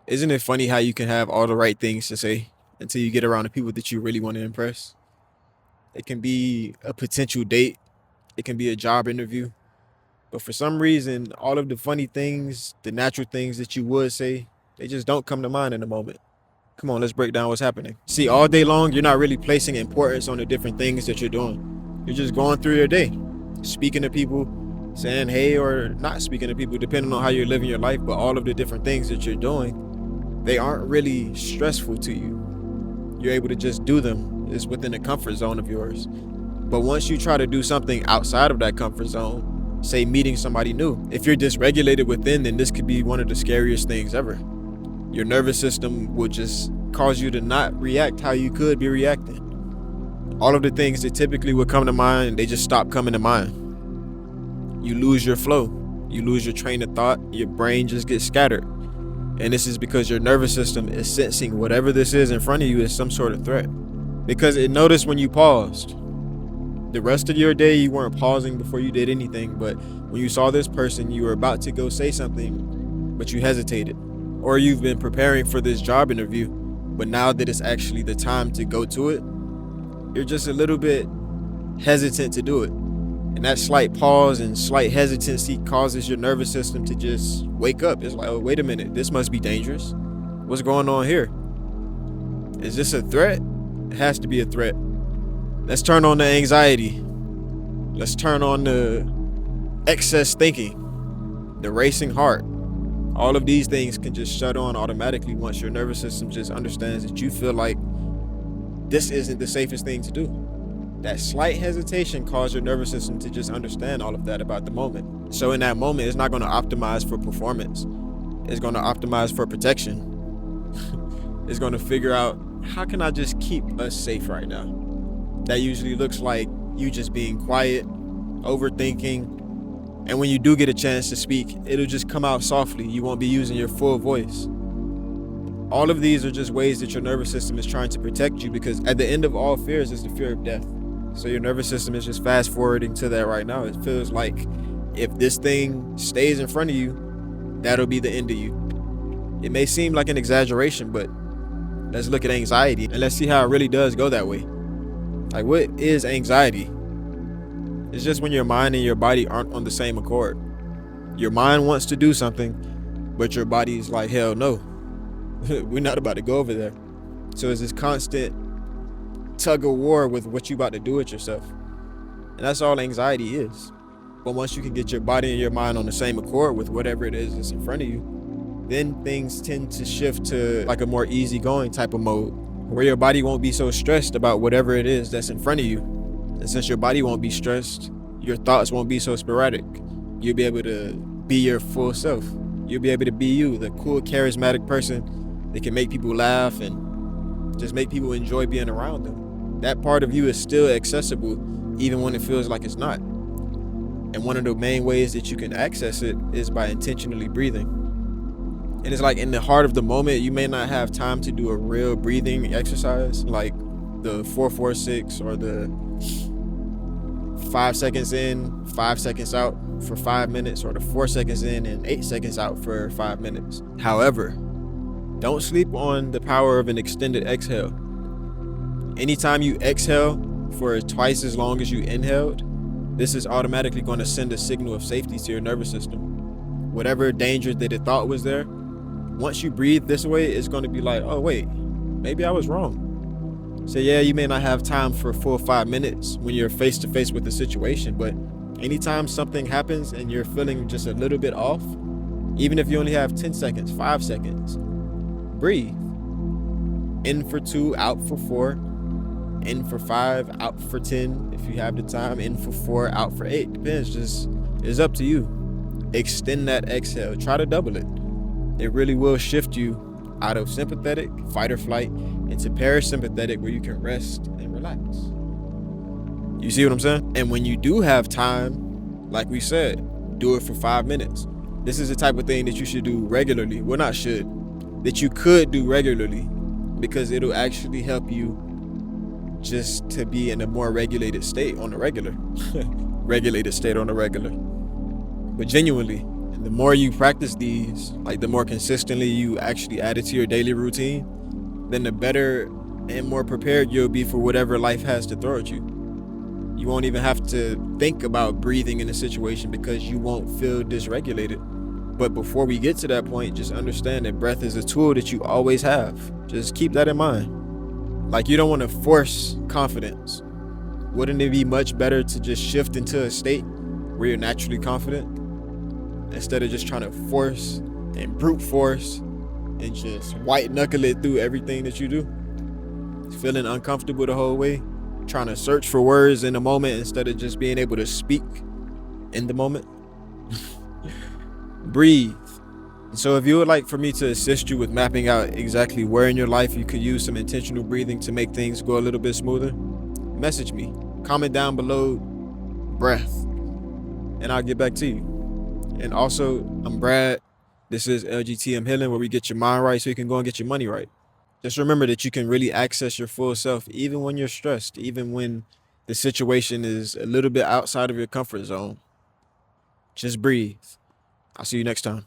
Isn't it funny how you can have all the right things to say until you get around the people that you really want to impress? It can be a potential date, it can be a job interview, but for some reason, all of the funny things, the natural things that you would say, they just don't come to mind in the moment. Come on, let's break down what's happening. See, all day long, you're not really placing importance on the different things that you're doing. You're just going through your day, speaking to people, saying hey or not speaking to people, depending on how you're living your life. But all of the different things that you're doing, they aren't really stressful to you. You're able to just do them. It's within the comfort zone of yours. But once you try to do something outside of that comfort zone, say meeting somebody new, if you're dysregulated within, then this could be one of the scariest things ever. Your nervous system will just cause you to not react how you could be reacting. All of the things that typically would come to mind, they just stop coming to mind. You lose your flow. You lose your train of thought. Your brain just gets scattered. And this is because your nervous system is sensing whatever this is in front of you is some sort of threat. Because it noticed when you paused. The rest of your day, you weren't pausing before you did anything. But when you saw this person, you were about to go say something, but you hesitated. Or you've been preparing for this job interview, but now that it's actually the time to go to it, you're just a little bit hesitant to do it. And that slight pause and slight hesitancy causes your nervous system to just wake up. It's like, oh, wait a minute, this must be dangerous. What's going on here? Is this a threat? It has to be a threat. Let's turn on the anxiety. Let's turn on the excess thinking, the racing heart. All of these things can just shut on automatically once your nervous system just understands that you feel like this isn't the safest thing to do. That slight hesitation caused your nervous system to just understand all of that about the moment. So in that moment, it's not going to optimize for performance. It's going to optimize for protection. It's going to figure out, how can I just keep us safe right now? That usually looks like you just being quiet, overthinking, and when you do get a chance to speak, it'll just come out softly. You won't be using your full voice. All of these are just ways that your nervous system is trying to protect you, because at the end of all fears is the fear of death. So your nervous system is just fast forwarding to that right now. It feels like if this thing stays in front of you, that'll be the end of you. It may seem like an exaggeration, but let's look at anxiety and let's see how it really does go that way. Like, what is anxiety? It's just when your mind and your body aren't on the same accord. Your mind wants to do something, but your body's like, hell no, we're not about to go over there. So it's this constant tug of war with what you about to do with yourself. And that's all anxiety is. But once you can get your body and your mind on the same accord with whatever it is that's in front of you, then things tend to shift to like a more easygoing type of mode, where your body won't be so stressed about whatever it is that's in front of you. And since your body won't be stressed, your thoughts won't be so sporadic. You'll be able to be your full self. You'll be able to be you, the cool, charismatic person that can make people laugh and just make people enjoy being around them. That part of you is still accessible even when it feels like it's not. And one of the main ways that you can access it is by intentionally breathing. And it's like in the heart of the moment, you may not have time to do a real breathing exercise like the 4-4-6 or the 5 seconds in, 5 seconds out for 5 minutes, or the 4 seconds in and 8 seconds out for 5 minutes. However, don't sleep on the power of an extended exhale. Anytime you exhale for twice as long as you inhaled, this is automatically going to send a signal of safety to your nervous system. Whatever danger that it thought was there, once you breathe this way, it's going to be like, oh wait, maybe I was wrong. So yeah, you may not have time for a full 5 minutes when you're face to face with the situation, but anytime something happens and you're feeling just a little bit off, even if you only have 10 seconds, 5 seconds, breathe. In for 2, out for 4, in for 5, out for 10. If you have the time, in for 4, out for 8. Depends, just it's up to you. Extend that exhale, try to double it. It really will shift you out of sympathetic, fight or flight, into parasympathetic, where you can rest and relax. You see what I'm saying? And when you do have time, like we said, do it for 5 minutes. This is the type of thing that you should do regularly. Well, not should, that you could do regularly, because it'll actually help you just to be in a more regulated state on the regular. Regulated state on the regular. But genuinely, The more you practice these, like the more consistently you actually add it to your daily routine, then the better and more prepared you'll be for whatever life has to throw at you. You won't even have to think about breathing in a situation because you won't feel dysregulated. But before we get to that point, just understand that breath is a tool that you always have. Just keep that in mind. Like, you don't want to force confidence. Wouldn't it be much better to just shift into a state where you're naturally confident instead of just trying to force and brute force and just white knuckle it through everything that you do? Feeling uncomfortable the whole way, trying to search for words in the moment instead of just being able to speak in the moment. Breathe. So if you would like for me to assist you with mapping out exactly where in your life you could use some intentional breathing to make things go a little bit smoother, message me. Comment down below breath and I'll get back to you. And also, I'm Brad. This is LGTM Healing, where we get your mind right so you can go and get your money right. Just remember that you can really access your full self even when you're stressed, even when the situation is a little bit outside of your comfort zone. Just breathe. I'll see you next time.